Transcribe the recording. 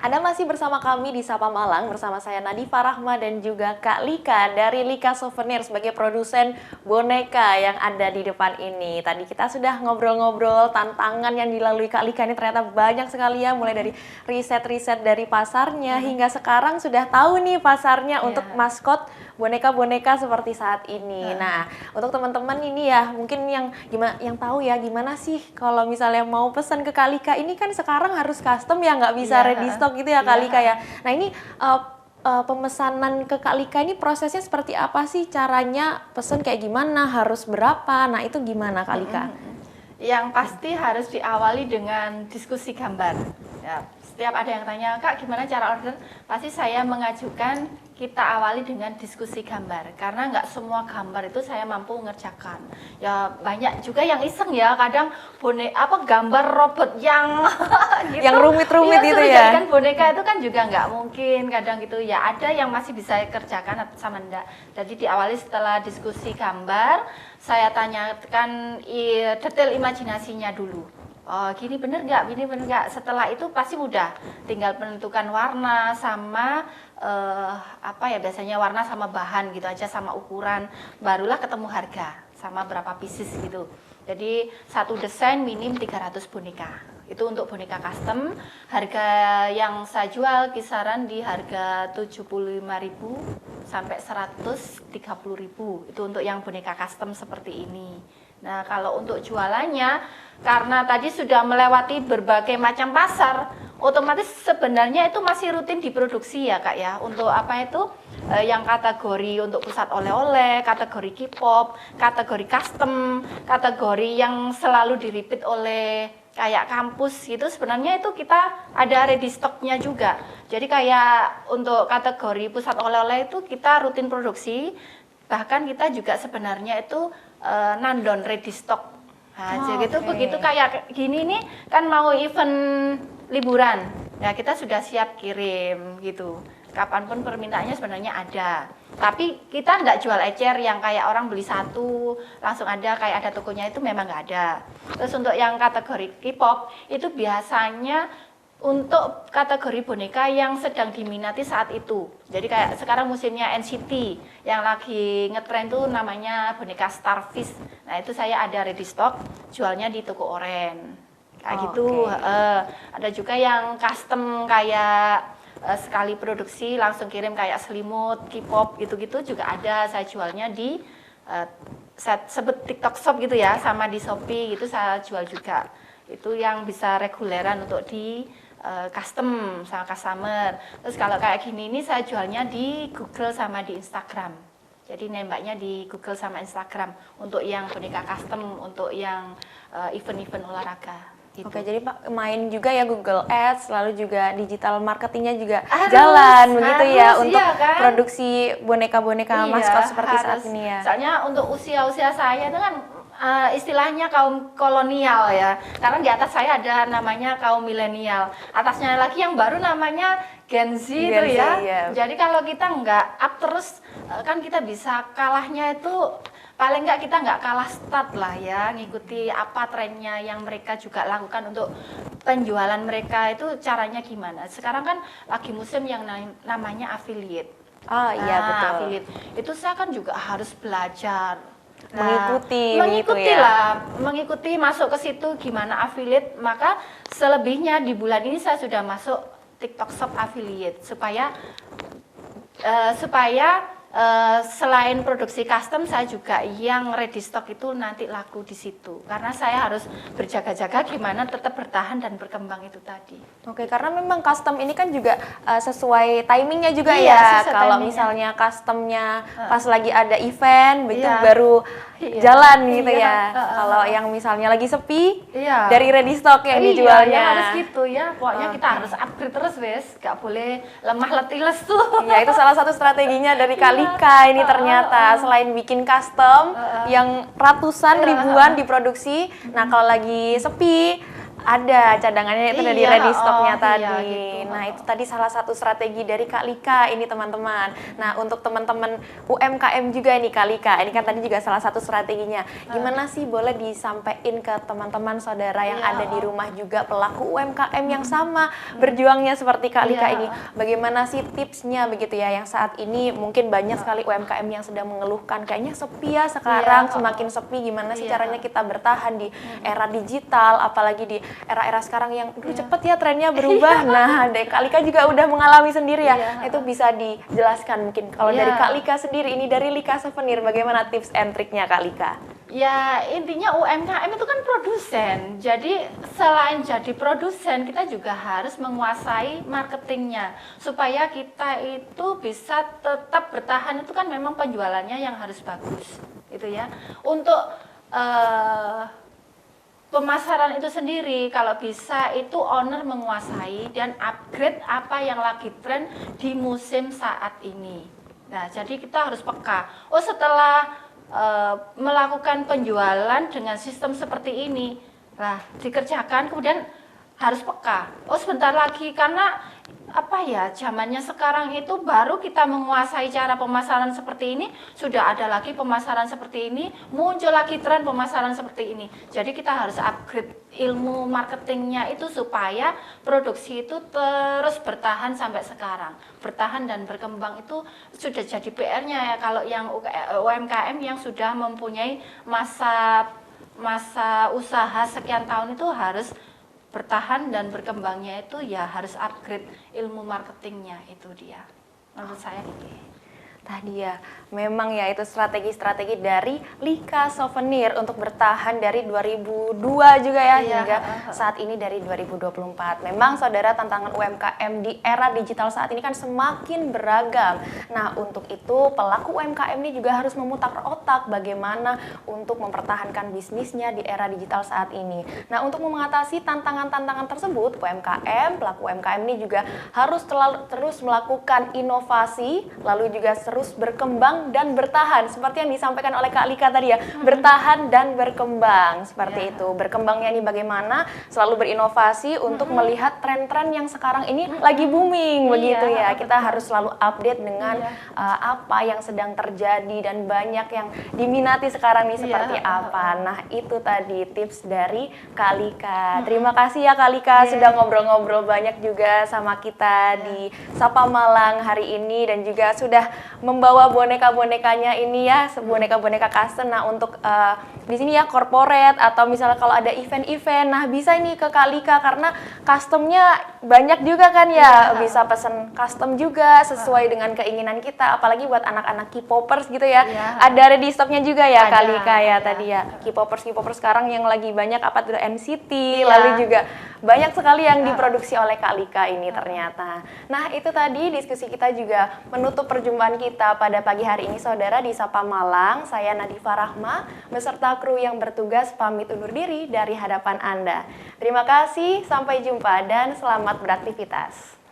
Anda masih bersama kami di Sapa Malang bersama saya Nadifa Rahma dan juga Kak Lika dari Lika Souvenir sebagai produsen boneka yang ada di depan ini. Tadi kita sudah ngobrol-ngobrol tantangan yang dilalui Kak Lika ini ternyata banyak sekali ya, mulai dari riset-riset dari pasarnya hingga sekarang sudah tahu nih pasarnya untuk maskot boneka-boneka seperti saat ini. Nah, untuk teman-teman ini ya mungkin yang tahu ya gimana sih kalau misalnya mau pesan ke Kak Lika ini kan sekarang harus custom ya, nggak bisa ready stock gitu ya Kak Lika ya. Nah ini pemesanan ke Kak Lika ini prosesnya seperti apa sih, caranya pesen kayak gimana, harus berapa, nah itu gimana Kak Lika? Yang pasti harus diawali dengan diskusi gambar ya. Setiap ada yang tanya, Kak gimana cara order, pasti saya mengajukan kita awali dengan diskusi gambar, karena nggak semua gambar itu saya mampu ngerjakan ya. Banyak juga yang iseng ya, kadang gambar robot yang gitu, yang rumit-rumit ya, gitu ya, kan boneka itu kan juga nggak mungkin, kadang gitu ya. Ada yang masih bisa kerjakan sama enggak. Jadi diawali setelah diskusi gambar, saya tanyakan detail imajinasinya dulu. Oh gini bener nggak, gini bener nggak. Setelah itu pasti mudah, tinggal menentukan warna sama biasanya warna sama bahan gitu aja, sama ukuran, barulah ketemu harga sama berapa pieces gitu. Jadi satu desain minim 300 boneka. Itu untuk boneka custom. Harga yang saya jual kisaran di harga 75.000 sampai 130.000. Itu untuk yang boneka custom seperti ini. Nah, kalau untuk jualannya, karena tadi sudah melewati berbagai macam pasar, otomatis sebenarnya itu masih rutin diproduksi ya Kak ya. Untuk yang kategori untuk pusat oleh-oleh, kategori K-pop, kategori custom, kategori yang selalu di-repeat oleh kayak kampus gitu, sebenarnya itu kita ada ready stocknya juga. Jadi kayak untuk kategori pusat oleh-oleh itu kita rutin produksi, bahkan kita juga sebenarnya itu nandon ready stock. Nah, begitu kayak gini nih kan mau event liburan, ya kita sudah siap kirim gitu. Kapanpun permintaannya sebenarnya ada. Tapi kita nggak jual ecer yang kayak orang beli satu langsung ada, kayak ada tokonya, itu memang nggak ada. Terus untuk yang kategori K-pop itu biasanya untuk kategori boneka yang sedang diminati saat itu. Jadi kayak sekarang musimnya NCT yang lagi ngetren tuh namanya boneka Starfish. Nah itu saya ada ready stock, jualnya di toko oren. Kayak gitu. Ada juga yang custom kayak sekali produksi langsung kirim kayak selimut, K-pop gitu-gitu juga ada. Saya jualnya di sebut TikTok Shop gitu ya, sama di Shopee gitu saya jual juga. Itu yang bisa reguleran untuk di custom sama customer. Terus kalau kayak gini ini saya jualnya di Google sama di Instagram. Jadi nembaknya di Google sama Instagram untuk yang boneka custom, untuk yang event-event olahraga. Gitu. Oke, jadi Pak main juga ya Google Ads, lalu juga digital marketingnya juga jalan begitu ya untuk kan? Produksi boneka-boneka maskot seperti saat ini ya. Soalnya untuk usia-usia saya itu kan istilahnya kaum kolonial ya, karena di atas saya ada namanya kaum milenial, atasnya lagi yang baru namanya Gen Z itu ya. Yeah. Jadi kalau kita nggak up terus kan kita bisa kalahnya itu paling nggak kita nggak kalah start lah ya, ngikuti apa trennya yang mereka juga lakukan untuk penjualan mereka itu caranya gimana. Sekarang kan lagi musim yang namanya affiliate. Iya betul. Affiliate itu saya kan juga harus belajar. Mengikuti masuk ke situ gimana affiliate. Maka selebihnya di bulan ini saya sudah masuk TikTok Shop affiliate supaya selain produksi custom, saya juga yang ready stock itu nanti laku di situ. Karena saya harus berjaga-jaga gimana tetap bertahan dan berkembang itu tadi. Oke, karena memang custom ini kan juga sesuai timingnya juga ya. Kalau misalnya customnya pas lagi ada event, begitu baru jalan gitu ya. Kalau yang misalnya lagi sepi, dari ready stock yang dijualnya. Ya harus gitu ya. Pokoknya kita harus upgrade terus, wes. Gak boleh lemah letih lesu. Ya, itu salah satu strateginya dari Kak Lika ini ternyata. Selain bikin custom yang ratusan ribuan diproduksi, nah kalau lagi sepi Ada cadangannya itu dari Iya, ready stocknya tadi. iya, gitu. Nah itu tadi salah satu strategi dari Kak Lika ini teman-teman. Nah untuk teman-teman UMKM juga nih Kak Lika, ini kan tadi juga salah satu strateginya. Gimana sih boleh disampaikan ke teman-teman saudara yang Iya, ada di rumah juga pelaku UMKM yang sama berjuangnya seperti Kak Lika Iya. ini. Bagaimana sih tipsnya begitu ya yang saat ini mungkin banyak sekali UMKM yang sedang mengeluhkan kayaknya sepi ya sekarang, Iya, semakin sepi, gimana sih Iya. caranya kita bertahan di era digital, apalagi di era-era sekarang yang cepet ya trennya berubah. Nah, Kak Lika juga udah mengalami sendiri ya. Iya. Itu bisa dijelaskan mungkin kalau Iya. dari Kak Lika sendiri, ini dari Lika Souvenir, bagaimana tips and triknya Kak Lika? Ya intinya UMKM itu kan produsen, jadi selain jadi produsen kita juga harus menguasai marketingnya supaya kita itu bisa tetap bertahan. Itu kan memang penjualannya yang harus bagus, gitu ya. Untuk pemasaran itu sendiri kalau bisa itu owner menguasai dan upgrade apa yang lagi tren di musim saat ini. Nah, jadi kita harus peka. Oh, setelah melakukan penjualan dengan sistem seperti ini, nah dikerjakan kemudian harus peka. Oh, sebentar lagi karena apa ya, zamannya sekarang itu baru kita menguasai cara pemasaran seperti ini, sudah ada lagi pemasaran seperti ini, muncul lagi tren pemasaran seperti ini. Jadi kita harus upgrade ilmu marketingnya itu supaya produksi itu terus bertahan sampai sekarang. Bertahan dan berkembang itu sudah jadi PR-nya ya kalau yang UMKM yang sudah mempunyai masa usaha sekian tahun itu harus bertahan dan berkembangnya itu ya harus upgrade ilmu marketingnya, itu dia menurut saya gitu. Tadi ya, memang ya itu strategi-strategi dari Lika Souvenir untuk bertahan dari 2002 juga ya, Iya, hingga saat ini dari 2024. Memang saudara, tantangan UMKM di era digital saat ini kan semakin beragam. Nah untuk itu pelaku UMKM ini juga harus memutar otak bagaimana untuk mempertahankan bisnisnya di era digital saat ini. Nah untuk mengatasi tantangan-tantangan tersebut, pelaku UMKM ini juga harus terus melakukan inovasi, lalu juga terus berkembang dan bertahan seperti yang disampaikan oleh Kak Lika tadi ya, bertahan dan berkembang seperti itu. Berkembangnya ini bagaimana, selalu berinovasi untuk melihat tren-tren yang sekarang ini lagi booming begitu ya. Kita harus selalu update dengan apa yang sedang terjadi dan banyak yang diminati sekarang nih seperti apa. Nah itu tadi tips dari Kak Lika. Terima kasih ya Kak Lika sudah ngobrol-ngobrol banyak juga sama kita di Sapa Malang hari ini, dan juga sudah membawa boneka-bonekanya ini ya, boneka-boneka custom. Nah untuk di sini ya corporate atau misalnya kalau ada event-event, nah bisa ini ke Kak Lika karena customnya banyak juga kan ya, bisa pesen custom juga sesuai dengan keinginan kita, apalagi buat anak-anak K-popers gitu ya. Ada ready stocknya juga ya Kak Lika ya tadi ya, K-popers sekarang yang lagi banyak apa tuh NCT, lalu juga banyak sekali yang diproduksi oleh Kak Lika ini ternyata. Nah itu tadi diskusi kita juga menutup perjumpaan kita pada pagi hari ini saudara di Sapa Malang. Saya Nadifa Rahma beserta kru yang bertugas pamit undur diri dari hadapan Anda. Terima kasih, sampai jumpa dan selamat beraktivitas.